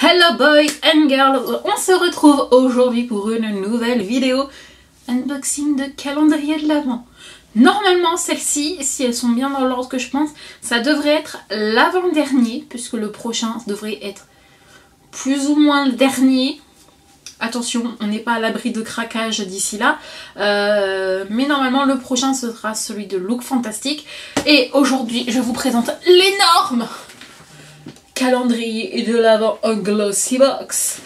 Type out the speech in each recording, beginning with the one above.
Hello boys and girls, on se retrouve aujourd'hui pour une nouvelle vidéo unboxing de calendrier de l'Avent. Normalement celle-ci, si elles sont bien dans l'ordre que je pense, ça devrait être l'avant-dernier, puisque le prochain devrait être plus ou moins le dernier. Attention, on n'est pas à l'abri de craquage d'ici là, mais normalement le prochain sera celui de Look Fantastic. Et aujourd'hui je vous présente l'énorme calendrier de l'Avent en Glossy Box.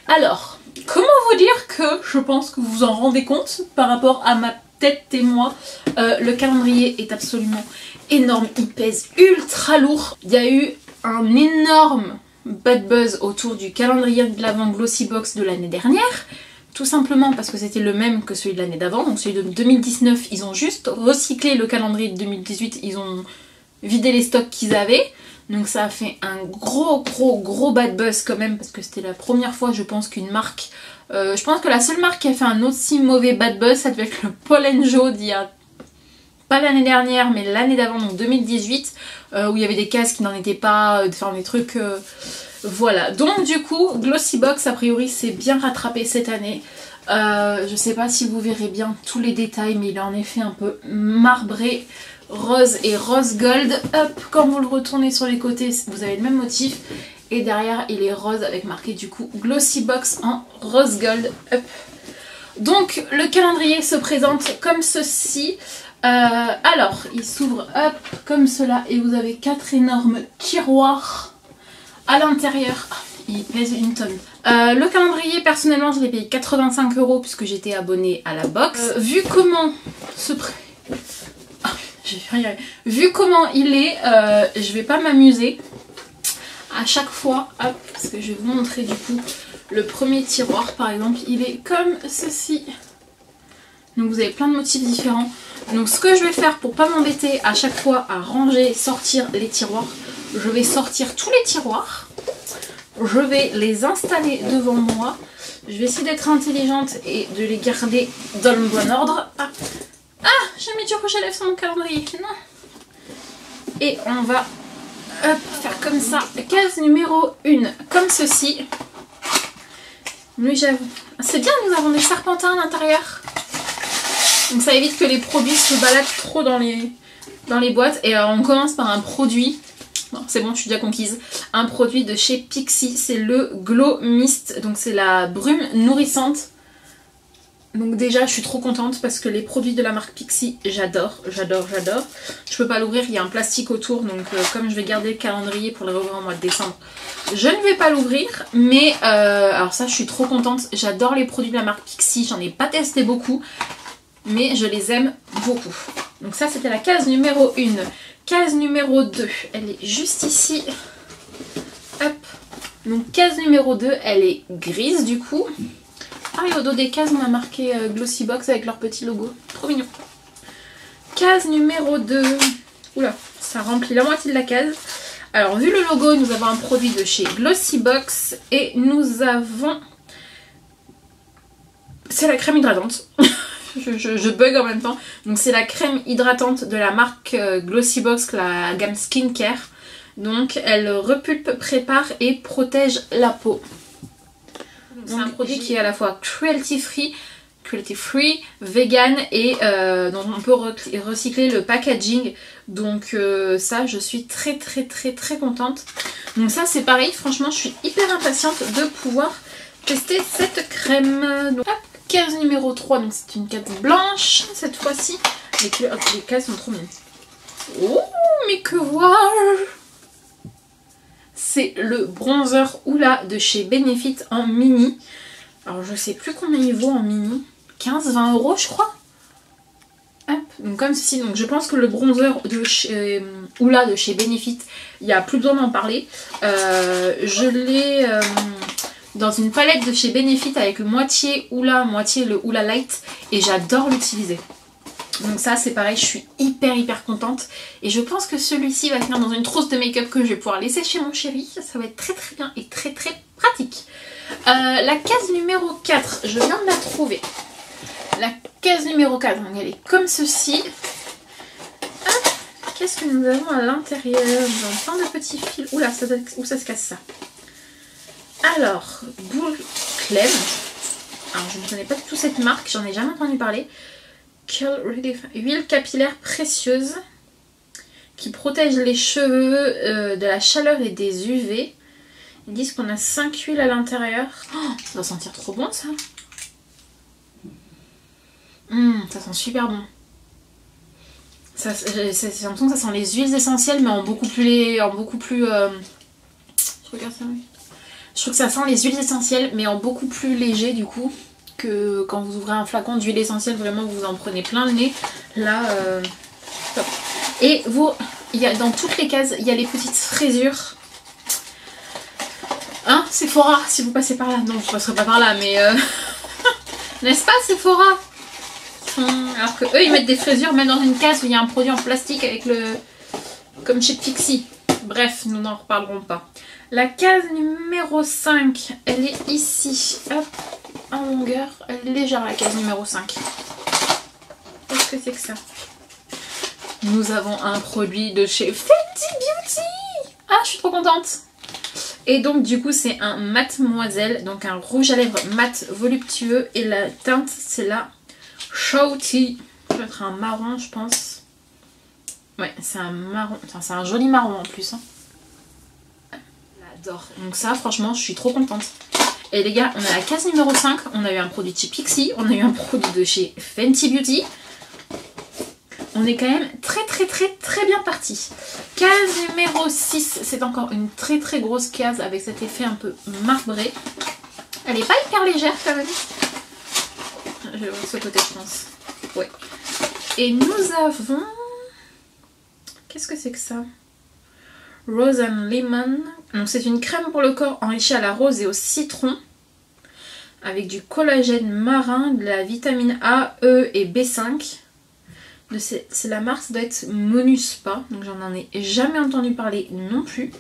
Alors, comment vous dire que je pense que vous vous en rendez compte par rapport à ma tête et moi. Le calendrier est absolument énorme, il pèse ultra lourd. Il y a eu un énorme bad buzz autour du calendrier de l'Avent Glossy Box de l'année dernière. Tout simplement parce que c'était le même que celui de l'année d'avant. Donc celui de 2019, ils ont juste recyclé le calendrier de 2018. Ils ont vidé les stocks qu'ils avaient. Donc ça a fait un gros bad buzz quand même, parce que c'était la première fois je pense qu'une marque... je pense que la seule marque qui a fait un aussi mauvais bad buzz, ça devait être le Pollen Joe d'il y a... pas l'année dernière mais l'année d'avant, donc 2018, où il y avait des cases qui n'en étaient pas, enfin des trucs... voilà, donc du coup Glossy Box a priori c'est bien rattrapé cette année. Je sais pas si vous verrez bien tous les détails, mais il est en effet un peu marbré, rose et rose gold. Hop, quand vous le retournez sur les côtés, vous avez le même motif. Et derrière, il est rose avec marqué du coup Glossy Box en rose gold. Hop. Donc, le calendrier se présente comme ceci. Alors, il s'ouvre hop comme cela et vous avez 4 énormes tiroirs à l'intérieur. Il pèse une tonne. Le calendrier, personnellement, je l'ai payé 85 € puisque j'étais abonnée à la box. Vu comment vu comment il est, je vais pas m'amuser à chaque fois, hop, parce que je vais vous montrer du coup le premier tiroir par exemple, il est comme ceci. Donc vous avez plein de motifs différents. Donc ce que je vais faire pour pas m'embêter à chaque fois à ranger, sortir les tiroirs, je vais sortir tous les tiroirs, je vais les installer devant moi, je vais essayer d'être intelligente et de les garder dans le bon ordre. Ah, j'ai mis du rouge à lèvres sur mon calendrier, non. Et on va hop, faire comme ça, case numéro 1, comme ceci. Oui, j'avoue. C'est bien, nous avons des serpentins à l'intérieur. Donc ça évite que les produits se baladent trop dans les boîtes. Et alors on commence par un produit. Bon, c'est bon, je suis déjà conquise. Un produit de chez Pixi, c'est le Glow Mist. Donc c'est la brume nourrissante. Donc déjà je suis trop contente parce que les produits de la marque Pixi, j'adore. Je peux pas l'ouvrir, il y a un plastique autour, donc comme je vais garder le calendrier pour le rouvrir au mois de décembre, je ne vais pas l'ouvrir. Mais alors ça je suis trop contente, j'adore les produits de la marque Pixi, j'en ai pas testé beaucoup, mais je les aime beaucoup. Donc ça c'était la case numéro 1. Case numéro 2, elle est juste ici. Hop. Donc case numéro 2, elle est grise du coup. Ah, et au dos des cases, on a marqué Glossy Box avec leur petit logo. Trop mignon. Case numéro 2. Oula, ça remplit la moitié de la case. Alors, vu le logo, nous avons un produit de chez Glossy Box. Et nous avons... c'est la crème hydratante. je bug en même temps. Donc, c'est la crème hydratante de la marque Glossy Box, la gamme Skincare. Donc, elle repulpe, prépare et protège la peau. C'est un produit qui est à la fois cruelty free, vegan et dont on peut recycler le packaging. Donc ça je suis très contente. Donc ça c'est pareil, franchement je suis hyper impatiente de pouvoir tester cette crème. Donc, hop, case numéro 3, donc c'est une case blanche cette fois-ci. Les cases sont trop mignonnes. Oh mais que vois-je? C'est le bronzer Hoola de chez Benefit en mini. Alors je sais plus combien il vaut en mini. 15-20 € je crois. Hop, donc comme ceci. Donc je pense que le bronzer de chez Hoola de chez Benefit, il n'y a plus besoin d'en parler. Je l'ai dans une palette de chez Benefit avec moitié Hoola, moitié le Hoola Light. Et j'adore l'utiliser. Donc ça c'est pareil, je suis hyper contente. Et je pense que celui-ci va finir dans une trousse de make-up que je vais pouvoir laisser chez mon chéri. Ça va être très bien et très pratique. La case numéro 4, je viens de la trouver. La case numéro 4, donc elle est comme ceci. Qu'est-ce que nous avons à l'intérieur? Nous avons plein de petits fils. Oula, où ça se casse ça? Alors, Boule Clem. Alors, je ne connais pas du tout cette marque, j'en ai jamais entendu parler. Huile capillaire précieuse qui protège les cheveux de la chaleur et des UV. Ils disent qu'on a 5 huiles à l'intérieur. Oh, ça va sentir trop bon ça. Ça sent super bon. J'ai l'impression que ça sent les huiles essentielles mais en beaucoup plus... je regarde ça, oui. Je trouve que ça sent les huiles essentielles mais en beaucoup plus léger du coup que quand vous ouvrez un flacon d'huile essentielle, vraiment vous en prenez plein le nez. Là, top. Et dans toutes les cases, il y a les petites frayures. Hein, Sephora, si vous passez par là. Non, je passerai pas par là, mais... N'est-ce pas, Sephora? Alors que eux, ils mettent des frayures même dans une case où il y a un produit en plastique avec le... Comme chez Pixi. Bref, nous n'en reparlerons pas. La case numéro 5, elle est ici. Hop, en longueur. Elle est légère, la case numéro 5. Qu'est-ce que c'est que ça? Nous avons un produit de chez Fenty Beauty. Ah, je suis trop contente. Et donc du coup c'est un Mademoiselle, donc un rouge à lèvres mat voluptueux. Et la teinte c'est la Shawty. Ça va être un marron je pense. Ouais, c'est un marron, enfin c'est un joli marron en plus. Hein. J'adore. Donc ça franchement je suis trop contente. Et les gars, on a la case numéro 5. On a eu un produit de chez Pixi. On a eu un produit de chez Fenty Beauty. On est quand même très bien parti. Case numéro 6. C'est encore une très grosse case avec cet effet un peu marbré. Elle est pas hyper légère quand même. Je vais voir de ce côté je pense. Ouais. Et nous avons... Qu'est-ce que c'est que ça? Rose and Lemon. Donc c'est une crème pour le corps enrichie à la rose et au citron. Avec du collagène marin, de la vitamine A, E et B5. C'est la marque, ça doit être Monuspa. Donc j'en ai jamais entendu parler non plus.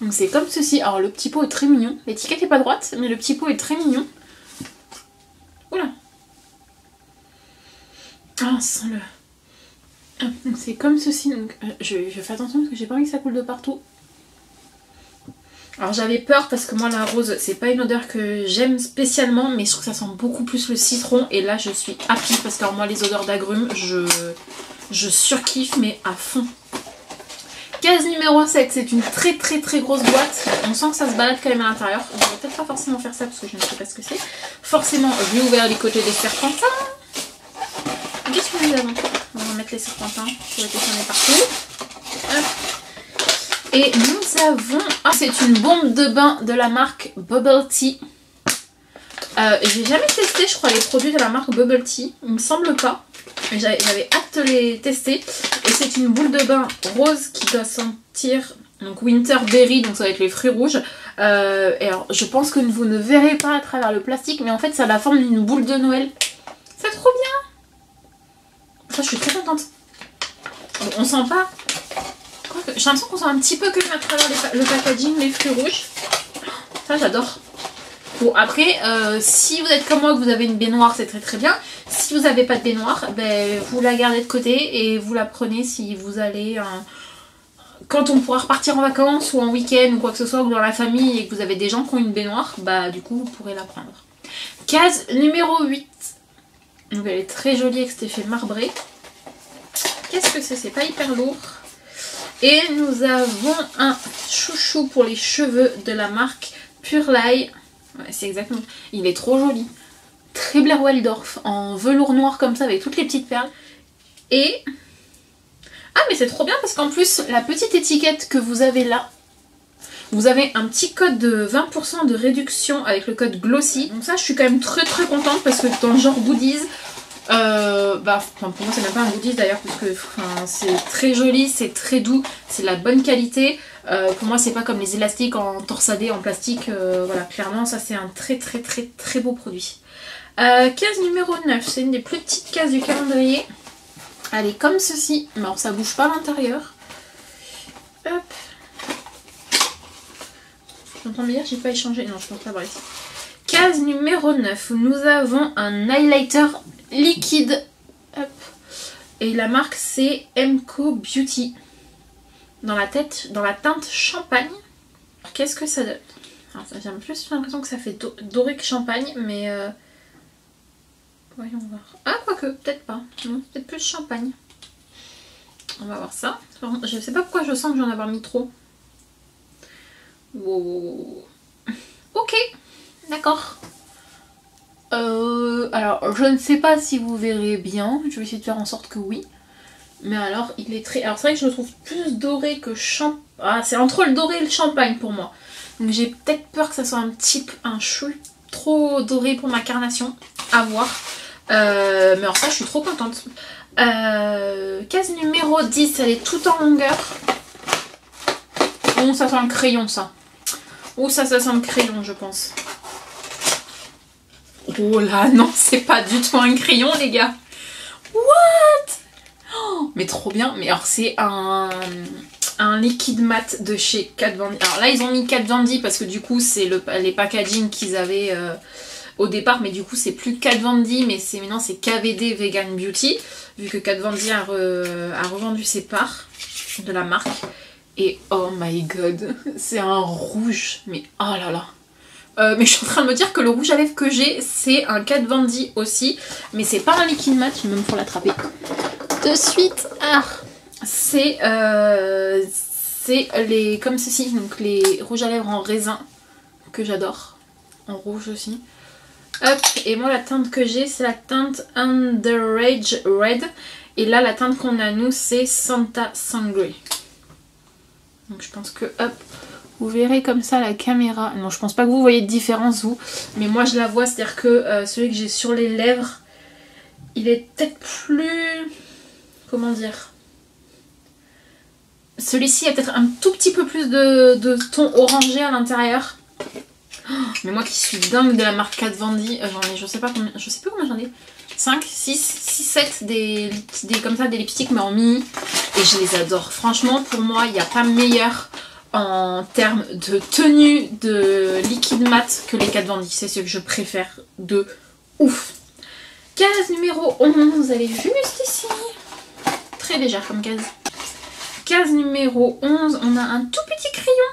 Donc c'est comme ceci. Alors le petit pot est très mignon. L'étiquette n'est pas droite, mais le petit pot est très mignon. Oula. Ah, sens-le. Donc c'est comme ceci. Donc je fais attention parce que j'ai pas envie que ça coule de partout. Alors j'avais peur parce que moi la rose c'est pas une odeur que j'aime spécialement, mais je trouve que ça sent beaucoup plus le citron. Et là je suis happy parce que alors, moi les odeurs d'agrumes je surkiffe mais à fond. Case numéro 7, c'est une très grosse boîte. On sent que ça se balade quand même à l'intérieur. Je vais peut-être pas forcément faire ça parce que je ne sais pas ce que c'est. Forcément j'ai ouvert les côtés des serpentins. Qu'est-ce que nous avons? On va remettre les serpentins pour être étonnés partout. Hop. Et nous avons... Ah, c'est une bombe de bain de la marque Bubble Tea. J'ai jamais testé, je crois, les produits de la marque Bubble Tea. Il me semble pas. J'avais hâte de les tester. Et c'est une boule de bain rose qui doit sentir... Donc Winter Berry, donc ça va être les fruits rouges. Et alors, je pense que vous ne verrez pas à travers le plastique, mais en fait, ça a la forme d'une boule de Noël. C'est trop bien. Ça, je suis très contente. Bon, on sent pas... J'ai l'impression qu'on sent un petit peu que à travers le packaging, les fruits rouges. Ça j'adore. Bon après, si vous êtes comme moi que vous avez une baignoire, c'est très bien. Si vous n'avez pas de baignoire, ben, vous la gardez de côté et vous la prenez si vous allez... quand on pourra repartir en vacances ou en week-end ou quoi que ce soit, ou dans la famille et que vous avez des gens qui ont une baignoire, bah du coup vous pourrez la prendre. Case numéro 8. Donc elle est très jolie avec cet effet marbré. Qu'est-ce que c'est? C'est pas hyper lourd. Et nous avons un chouchou pour les cheveux de la marque Pure Lye. Ouais, c'est exactement. Il est trop joli. Très Blair Waldorf en velours noir comme ça avec toutes les petites perles. Et... Ah mais c'est trop bien parce qu'en plus la petite étiquette que vous avez là, vous avez un petit code de 20% de réduction avec le code Glossy. Donc ça je suis quand même très contente parce que dans le genre goodies... pour moi c'est même pas un goodies d'ailleurs parce que c'est très joli, c'est très doux, c'est de la bonne qualité. Pour moi c'est pas comme les élastiques en torsadé en plastique, voilà, clairement ça c'est un très beau produit. Case numéro 9, c'est une des plus petites cases du calendrier. Elle est comme ceci, mais alors ça bouge pas à l'intérieur. Hop. J'entends bien, j'ai pas échangé, non je pense pas, bref. Case numéro 9, nous avons un highlighter liquide. Hop. Et la marque c'est Emco Beauty. Dans la teinte champagne. Qu'est-ce que ça donne? Alors ça, j'ai plus l'impression que ça fait doré que champagne, mais voyons voir. Ah, quoique, peut-être pas. Non, peut-être plus champagne. On va voir ça. Je sais pas pourquoi je sens que j'en ai avoir mis trop. Wow. Ok, d'accord. Alors, je ne sais pas si vous verrez bien. Je vais essayer de faire en sorte que oui. Mais alors, il est très... Alors, c'est vrai que je le trouve plus doré que champagne. Ah, c'est entre le doré et le champagne pour moi. Donc, j'ai peut-être peur que ça soit un chou trop doré pour ma carnation. À voir. Mais alors ça, je suis trop contente. Case numéro 10, elle est toute en longueur. Oh, ça sent le crayon, ça. Oh, ça sent le crayon, je pense. Oh là, non, c'est pas du tout un crayon, les gars. What? Oh, mais trop bien. Mais alors, c'est un liquide mat de chez Kat Von D. Alors là, ils ont mis Kat Von D parce que du coup, c'est les packaging qu'ils avaient au départ. Mais du coup, c'est plus Kat Von D, mais maintenant, c'est KVD Vegan Beauty. Vu que Kat Von D a revendu ses parts de la marque. Et oh my god, c'est un rouge. Mais oh là là. Mais je suis en train de me dire que le rouge à lèvres que j'ai, c'est un Kat Von D aussi. Mais c'est pas un liquide mat, il me faut l'attraper. De suite, c'est les comme ceci, donc les rouges à lèvres en raisin que j'adore, en rouge aussi. Hop, et moi la teinte que j'ai, c'est la teinte Underage Red. Et là, la teinte qu'on a nous, c'est Santa Sangre. Donc je pense que, hop, vous verrez comme ça la caméra. Non, je pense pas que vous voyez de différence, vous. Mais moi, je la vois, c'est-à-dire que celui que j'ai sur les lèvres, il est peut-être plus... Comment dire? Celui-ci a peut-être un tout petit peu plus de ton orangé à l'intérieur. Oh, mais moi qui suis dingue de la marque Kat Von D, j'en ai, je sais plus combien j'en ai. 5, 6, 7 comme ça, des lipsticks mais en mini. Et je les adore. Franchement, pour moi, il n'y a pas meilleur en termes de tenue de liquide mat que les Kat Von D. C'est ce que je préfère de ouf. Case numéro 11, elle est juste ici. Très légère comme case. Case numéro 11, on a un tout petit crayon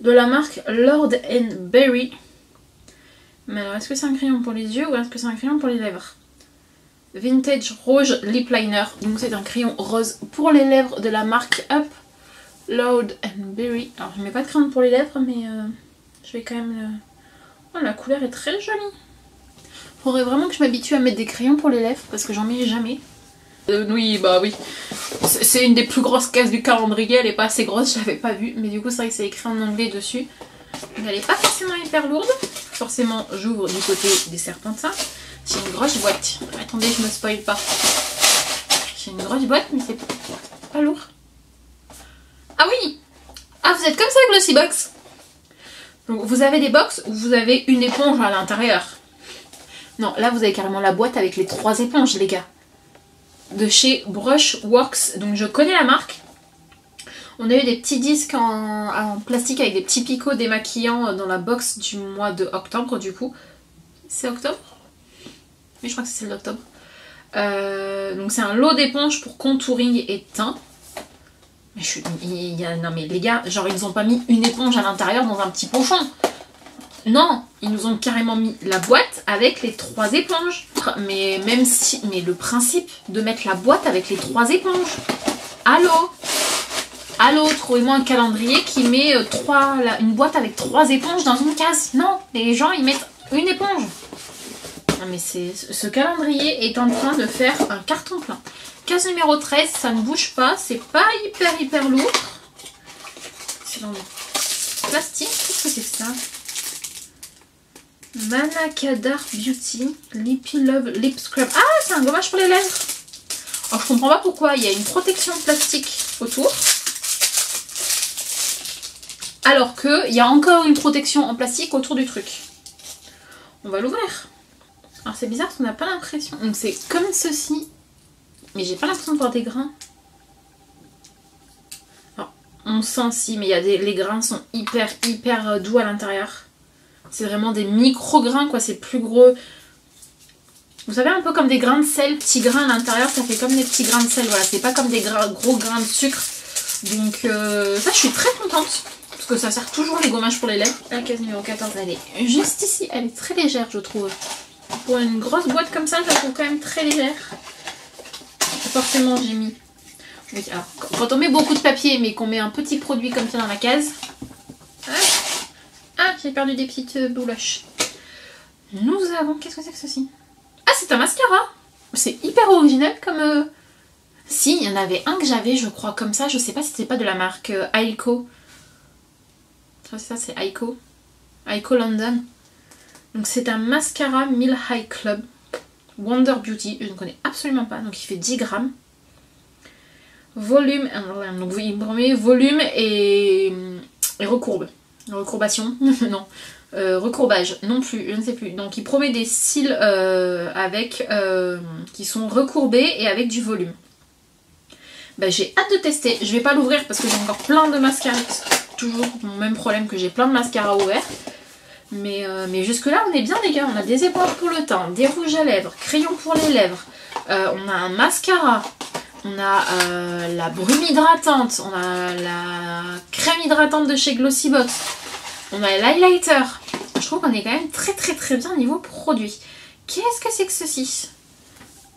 de la marque Lord & Berry. Mais alors, est-ce que c'est un crayon pour les yeux ou est-ce que c'est un crayon pour les lèvres? Vintage Rouge Lip Liner. Donc c'est un crayon rose pour les lèvres de la marque Up Lord & Berry. Alors je mets pas de crayon pour les lèvres, mais je vais quand même le... Oh, la couleur est très jolie. Faudrait vraiment que je m'habitue à mettre des crayons pour les lèvres parce que j'en mets jamais. Oui, bah oui. C'est une des plus grosses cases du calendrier. Elle est pas assez grosse, je l'avais pas vue. Mais du coup, c'est vrai que c'est écrit en anglais dessus. Mais elle est pas forcément hyper lourde. Forcément, j'ouvre du côté des serpentins. C'est une grosse boîte. Attendez, je me spoil pas. C'est une grosse boîte, mais c'est pas lourd. Ah oui! Ah, vous êtes comme ça, Glossy Box. Donc, vous avez des box où vous avez une éponge à l'intérieur. Non, là, vous avez carrément la boîte avec les 3 éponges, les gars. De chez Brushworks. Donc, je connais la marque. On a eu des petits disques en plastique avec des petits picots démaquillants dans la box du mois de octobre, du coup. C'est octobre? Oui, je crois que c'est celle d'octobre. Donc c'est un lot d'éponges pour contouring et teint. Mais non mais les gars, genre ils nous ont pas mis une éponge à l'intérieur dans un petit pochon. Non, ils nous ont carrément mis la boîte avec les 3 éponges. Mais même si... Mais le principe de mettre la boîte avec les 3 éponges. Allô? Allô, trouvez-moi un calendrier qui met une boîte avec 3 éponges dans une case. Non, les gens ils mettent une éponge. Non mais ce calendrier est en train de faire un carton plein. Case numéro 13, ça ne bouge pas, c'est pas hyper lourd. C'est dans le plastique, qu'est-ce que c'est que ça? Manakadar Beauty Lippy Love Lip Scrub. Ah, c'est un gommage pour les lèvres. Alors je comprends pas pourquoi il y a une protection plastique autour. Alors qu'il y a encore une protection en plastique autour du truc. On va l'ouvrir. Alors c'est bizarre parce qu'on n'a pas l'impression. Donc c'est comme ceci. Mais j'ai pas l'impression de voir des grains. Alors, on sent si, mais les grains sont hyper doux à l'intérieur. C'est vraiment des micro-grains quoi, c'est plus gros. Vous savez un peu comme des grains de sel, petits grains à l'intérieur, ça fait comme des petits grains de sel. Voilà, c'est pas comme des gros grains de sucre. Donc ça je suis très contente. Parce Parce que ça sert toujours les gommages pour les lèvres. La case numéro 14, elle est juste ici. Elle est très légère, je trouve. Pour une grosse boîte comme ça, je la trouve quand même très légère. Forcément, j'ai mis... Oui, alors, quand on met beaucoup de papier, mais qu'on met un petit produit comme ça dans la case... Ah, j'ai perdu des petites bouloches. Nous avons... Qu'est-ce que c'est que ceci? Ah, c'est un mascara. C'est hyper original comme... Si, il y en avait un que j'avais, je crois, comme ça. Je sais pas si c'était pas de la marque Aiko. Ça, c'est Aiko. Aiko London. Donc c'est un mascara Mile High Club Wonder Beauty. Je ne connais absolument pas. Donc il fait 10 grammes. Volume. Donc il promet volume et recourbe. Recourbation. Non. Recourbage. Non plus. Je ne sais plus. Donc il promet des cils avec qui sont recourbés et avec du volume. Bah, j'ai hâte de tester. Je vais pas l'ouvrir parce que j'ai encore plein de mascaras. Toujours mon même problème que j'ai plein de mascaras ouverts. Mais jusque là on est bien les gars. On a des épaules pour le teint, des rouges à lèvres, crayons pour les lèvres. On a un mascara. On a la brume hydratante. On a la crème hydratante de chez Glossybox. On a l'highlighter. Je trouve qu'on est quand même très bien niveau produit. Qu'est-ce que c'est que ceci?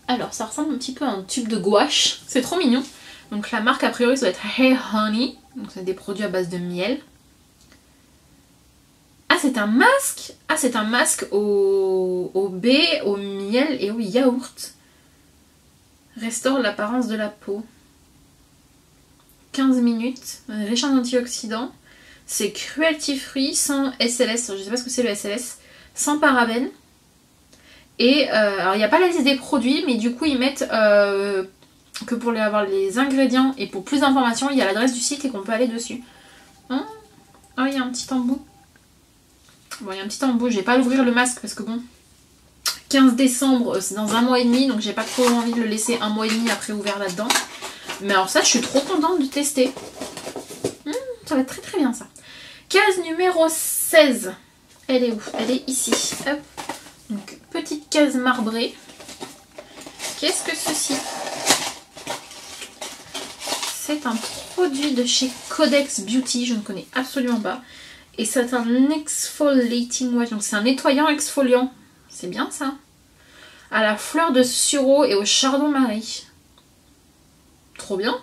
Alors ça ressemble un petit peu à un tube de gouache. C'est trop mignon. Donc la marque a priori ça doit être Hey Honey. Donc c'est des produits à base de miel. Ah c'est un masque. Ah c'est un masque au baie, au miel et au yaourt. Restaure l'apparence de la peau. 15 minutes. Riche en antioxydants. C'est cruelty free, sans SLS. Je sais pas ce que c'est le SLS. Sans parabènes. Et alors il n'y a pas la liste des produits, mais du coup ils mettent que pour avoir les ingrédients et pour plus d'informations, il y a l'adresse du site et qu'on peut aller dessus. Ah, il y a un petit embout. Bon, il y a un petit embout, je vais pas l'ouvrir le masque parce que bon, 15 décembre, c'est dans un mois et demi, donc j'ai pas trop envie de le laisser un mois et demi après ouvert là-dedans. Mais alors ça, je suis trop contente de tester. Ça va être très bien ça. Case numéro 16. Elle est où? Elle est ici. Hop. Donc, petite case marbrée. Qu'est-ce que ceci? C'est un produit de chez Codex Beauty, je ne connais absolument pas. Et c'est un exfoliating wash, donc c'est un nettoyant exfoliant. C'est bien ça. À la fleur de sureau et au chardon-marie. Trop bien.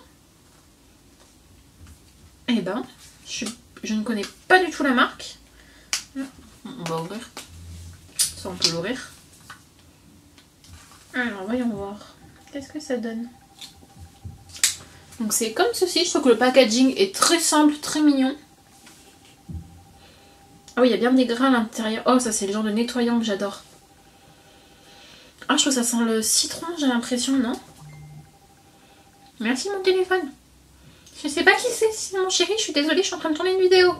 Eh ben, je ne connais pas du tout la marque. On va ouvrir. Ça, on peut l'ouvrir. Alors, voyons voir. Qu'est-ce que ça donne? Donc, c'est comme ceci. Je trouve que le packaging est très simple, très mignon. Ah oui, il y a bien des grains à l'intérieur. Oh, ça, c'est le genre de nettoyant que j'adore. Ah, je trouve que ça sent le citron, j'ai l'impression, non? Merci, mon téléphone. Je sais pas qui c'est, mon chéri. Je suis désolée, je suis en train de tourner une vidéo.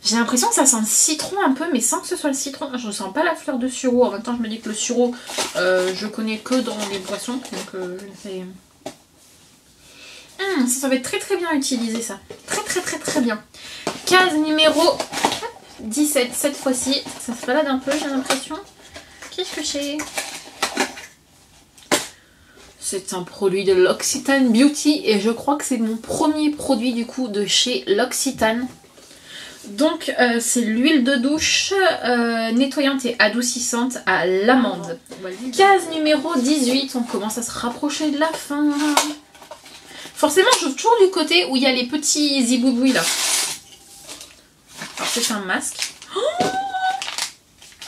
J'ai l'impression que ça sent le citron un peu, mais sans que ce soit le citron. Je ne sens pas la fleur de sureau. En même temps, je me dis que le sureau, je connais que dans les boissons. Donc, ça va être très bien utilisé, ça. Très bien. Case numéro 17. Cette fois-ci, ça se balade un peu, j'ai l'impression. Qu'est-ce que j'ai? C'est un produit de L'Occitane Beauty. Et je crois que c'est mon premier produit, du coup, de chez L'Occitane. Donc c'est l'huile de douche nettoyante et adoucissante à l'amande. Case numéro 18, on commence à se rapprocher de la fin. Forcément je joue toujours du côté où il y a les petits ziboubouis là. Alors c'est un masque. Oh,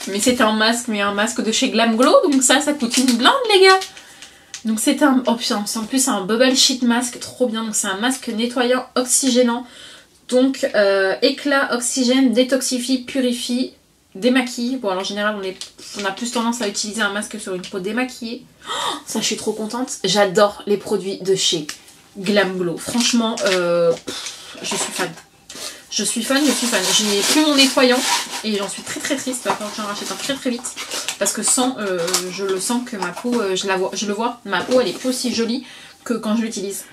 mais c'est un masque, mais un masque de chez Glam Glow, donc ça coûte une blinde les gars. Donc c'est un... Oh putain, c'est en plus un bubble sheet mask, trop bien. Donc c'est un masque nettoyant oxygénant. Donc éclat, oxygène, détoxifie, purifie, démaquille. Bon alors en général on a plus tendance à utiliser un masque sur une peau démaquillée. Oh, ça je suis trop contente. J'adore les produits de chez Glam Glow. Franchement je suis fan. Je suis fan. J'ai plus mon nettoyant et j'en suis très triste. Il va falloir que j'en rachète un très vite. Parce que sans, je le sens que ma peau, je le vois, ma peau elle est plus aussi jolie que quand je l'utilise.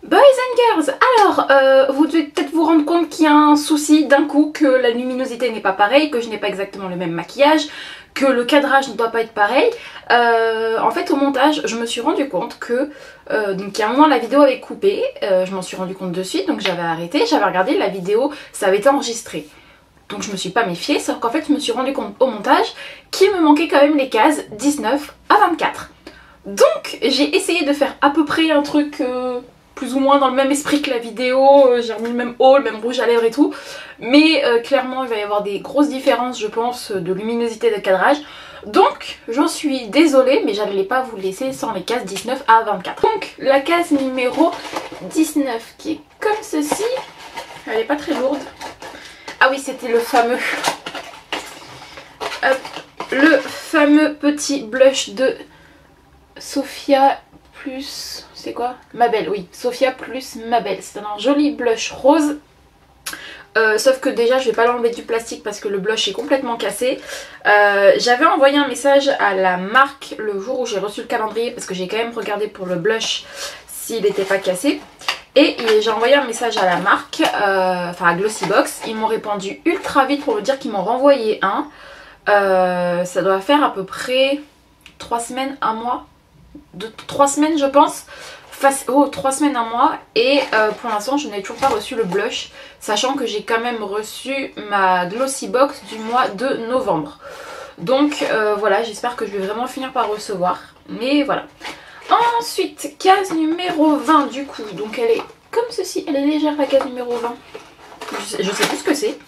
Boys and girls, alors vous devez peut-être vous rendre compte qu'il y a un souci d'un coup, que la luminosité n'est pas pareille, que je n'ai pas exactement le même maquillage, que le cadrage ne doit pas être pareil. En fait au montage je me suis rendu compte que donc à un moment la vidéo avait coupé, je m'en suis rendu compte de suite, donc j'avais arrêté, j'avais regardé la vidéo, ça avait été enregistré. Donc je me suis pas méfiée, sauf qu'en fait je me suis rendu compte au montage qu'il me manquait quand même les cases 19 à 24. Donc j'ai essayé de faire à peu près un truc plus ou moins dans le même esprit que la vidéo, j'ai remis le même haut, le même rouge à lèvres et tout. Mais clairement il va y avoir des grosses différences je pense de luminosité de cadrage. Donc j'en suis désolée mais j'allais pas vous laisser sans les cases 19 à 24. Donc la case numéro 19 qui est comme ceci, elle est pas très lourde. Ah oui, c'était le fameux, hop, le fameux petit blush de Sophia plus, c'est quoi? Mabel, oui, Sophia plus Mabel. C'est un joli blush rose. Sauf que déjà je vais pas l'enlever du plastique parce que le blush est complètement cassé. J'avais envoyé un message à la marque le jour où j'ai reçu le calendrier parce que j'ai quand même regardé pour le blush s'il n'était pas cassé. Et j'ai envoyé un message à la marque, enfin à Glossybox. Ils m'ont répondu ultra vite pour me dire qu'ils m'ont renvoyé un. Ça doit faire à peu près 3 semaines, 1 mois. 3 semaines je pense. 3 semaines, 1 mois. Et pour l'instant je n'ai toujours pas reçu le blush. Sachant que j'ai quand même reçu ma Glossybox du mois de novembre. Donc voilà, j'espère que je vais vraiment finir par recevoir. Mais voilà. Ensuite, case numéro 20 du coup, donc elle est comme ceci, elle est légère la case numéro 20. Je sais plus ce que c'est.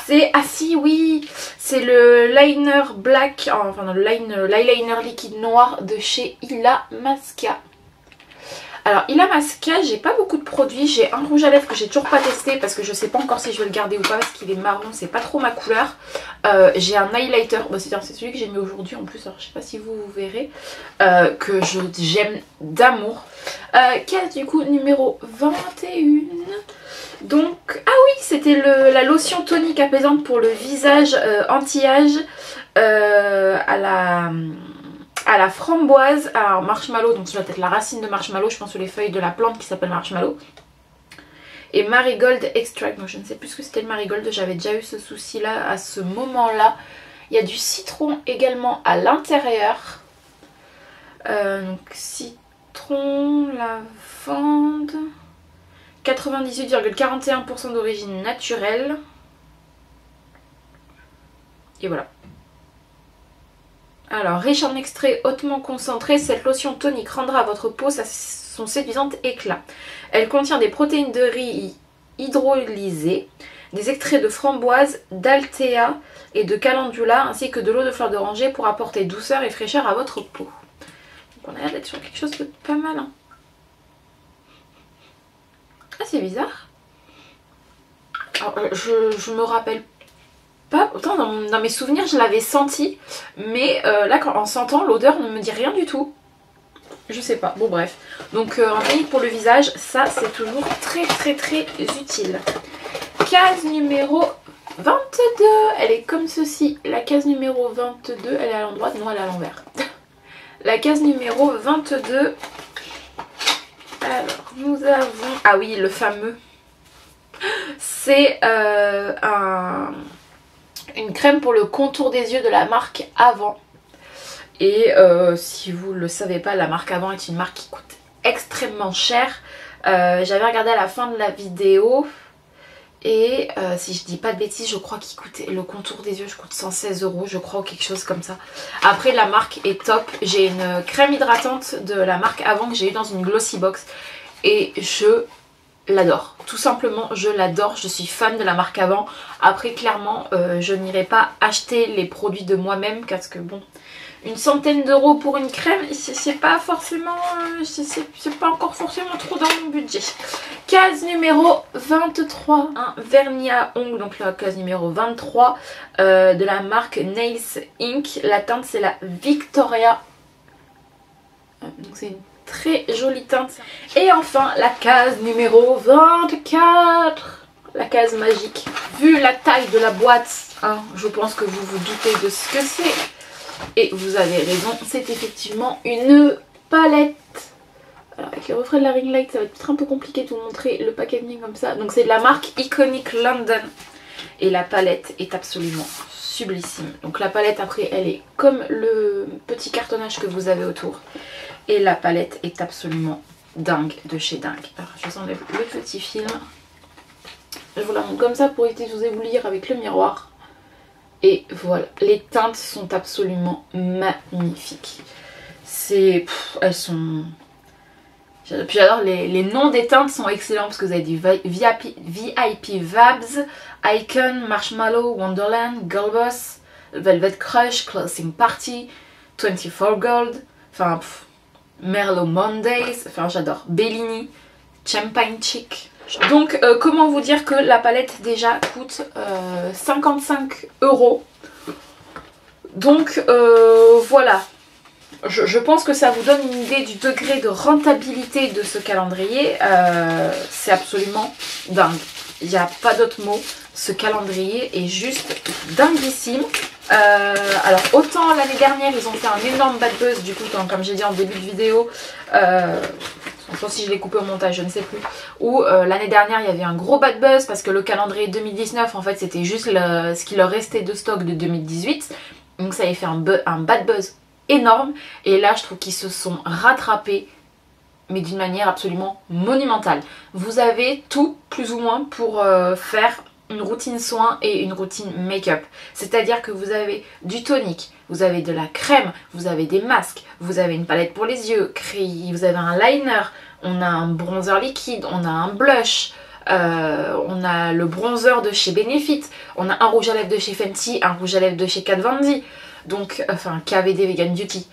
C'est, ah si oui, c'est le liner black, enfin l'eyeliner liquide noir de chez Illamasqua. Alors Illamasqua, j'ai pas beaucoup de produits, j'ai un rouge à lèvres que j'ai toujours pas testé parce que je sais pas encore si je vais le garder ou pas parce qu'il est marron, c'est pas trop ma couleur. J'ai un highlighter, bah, c'est celui que j'ai mis aujourd'hui en plus, alors je sais pas si vous verrez, que j'aime d'amour. Case du coup numéro 21. Donc, ah oui, c'était la lotion tonique apaisante pour le visage anti-âge à la framboise, alors marshmallow, donc ça doit être la racine de marshmallow, je pense, ou les feuilles de la plante qui s'appelle marshmallow. Et marigold extract, donc je ne sais plus ce que c'était le marigold, j'avais déjà eu ce souci là à ce moment là. Il y a du citron également à l'intérieur. Donc citron, lavande, 98,41% d'origine naturelle. Et voilà. Alors, riche en extrait hautement concentré, cette lotion tonique rendra à votre peau son séduisant éclat. Elle contient des protéines de riz hydrolysées, des extraits de framboise, d'altea et de calendula, ainsi que de l'eau de fleur d'oranger pour apporter douceur et fraîcheur à votre peau. Donc on a l'air d'être sur quelque chose de pas mal. Hein. Ah, c'est bizarre. Alors, je me rappelle pas, autant dans mes souvenirs je l'avais senti, mais là en sentant l'odeur ne me dit rien du tout. Je sais pas, bon bref. Donc en tonique pour le visage, ça c'est toujours très très très utile. Case numéro 22, elle est comme ceci. La case numéro 22, elle est à l'endroit, non elle est à l'envers. La case numéro 22, alors nous avons, ah oui le fameux, c'est une crème pour le contour des yeux de la marque Avant. Et si vous ne le savez pas, la marque Avant est une marque qui coûte extrêmement cher. J'avais regardé à la fin de la vidéo et si je dis pas de bêtises, je crois qu'il coûtait, le contour des yeux, je coûte 116 € je crois, ou quelque chose comme ça. Après la marque est top. J'ai une crème hydratante de la marque Avant que j'ai eu dans une Glossybox et je l'adore, tout simplement je l'adore, je suis fan de la marque Avant. Après clairement je n'irai pas acheter les produits de moi-même parce que bon, une centaine d'euros pour une crème, c'est pas forcément, c'est pas encore forcément trop dans mon budget. Case numéro 23, un vernis à ongles, donc la case numéro 23 de la marque Nails Inc. La teinte c'est la Victoria, donc c'est une très jolie teinte. Et enfin la case numéro 24, la case magique. Vu la taille de la boîte, hein, je pense que vous vous doutez de ce que c'est. Et vous avez raison, c'est effectivement une palette. Alors avec le reflet de la ring light ça va être peut-être un peu compliqué de vous montrer le packaging comme ça. Donc c'est de la marque Iconic London. Et la palette est absolument sublissime. Donc la palette après elle est comme le petit cartonnage que vous avez autour. Et la palette est absolument dingue de chez dingue. Alors je vous enlève le petit film. Je vous la montre comme ça pour éviter de vous éblouir avec le miroir. Et voilà, les teintes sont absolument magnifiques. Elles sont... Puis j'adore, les noms des teintes sont excellents parce que vous avez du VIP Vabs, Icon, Marshmallow, Wonderland, Girlboss, Velvet Crush, Closing Party, 24 Gold, enfin Merlot Mondays, enfin j'adore, Bellini, Champagne Chic. Donc comment vous dire que la palette déjà coûte 55 €. Donc voilà. Je pense que ça vous donne une idée du degré de rentabilité de ce calendrier. C'est absolument dingue. Il n'y a pas d'autre mot. Ce calendrier est juste dinguissime. Alors autant l'année dernière ils ont fait un énorme bad buzz du coup comme j'ai dit en début de vidéo. Sauf si je l'ai coupé au montage, je ne sais plus. Ou l'année dernière il y avait un gros bad buzz parce que le calendrier 2019 en fait c'était juste ce qui leur restait de stock de 2018. Donc ça avait fait un bad buzz énorme. Et là je trouve qu'ils se sont rattrapés mais d'une manière absolument monumentale. Vous avez tout plus ou moins pour faire une routine soin et une routine make-up. C'est-à-dire que vous avez du tonique, vous avez de la crème, vous avez des masques, vous avez une palette pour les yeux, vous avez un liner, on a un bronzer liquide, on a un blush, on a le bronzer de chez Benefit, on a un rouge à lèvres de chez Fenty, un rouge à lèvres de chez Kat Von D. Donc, enfin KVD Vegan Beauty.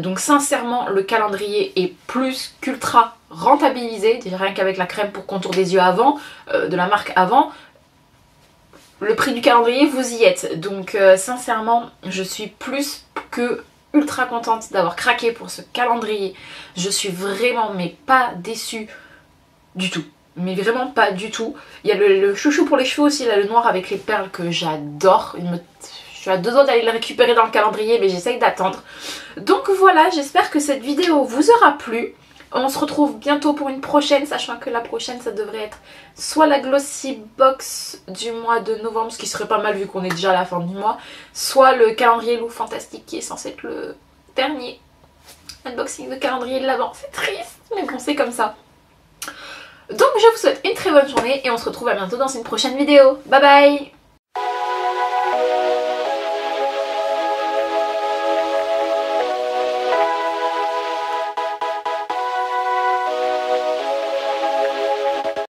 Donc sincèrement le calendrier est plus qu'ultra rentabilisé. Déjà rien qu'avec la crème pour contour des yeux avant, de la marque avant. Le prix du calendrier vous y êtes. Donc sincèrement je suis plus que ultra contente d'avoir craqué pour ce calendrier. Je suis vraiment mais pas déçue du tout. Mais vraiment pas du tout. Il y a le chouchou pour les cheveux aussi, là, le noir avec les perles que j'adore. Je suis à 2 doigts d'aller le récupérer dans le calendrier mais j'essaye d'attendre. Donc voilà, j'espère que cette vidéo vous aura plu. On se retrouve bientôt pour une prochaine, sachant que la prochaine ça devrait être soit la Glossy Box du mois de novembre, ce qui serait pas mal vu qu'on est déjà à la fin du mois, soit le calendrier Look Fantastique qui est censé être le dernier unboxing de calendrier de l'Avent. C'est triste, mais bon c'est comme ça. Donc je vous souhaite une très bonne journée et on se retrouve à bientôt dans une prochaine vidéo. Bye bye!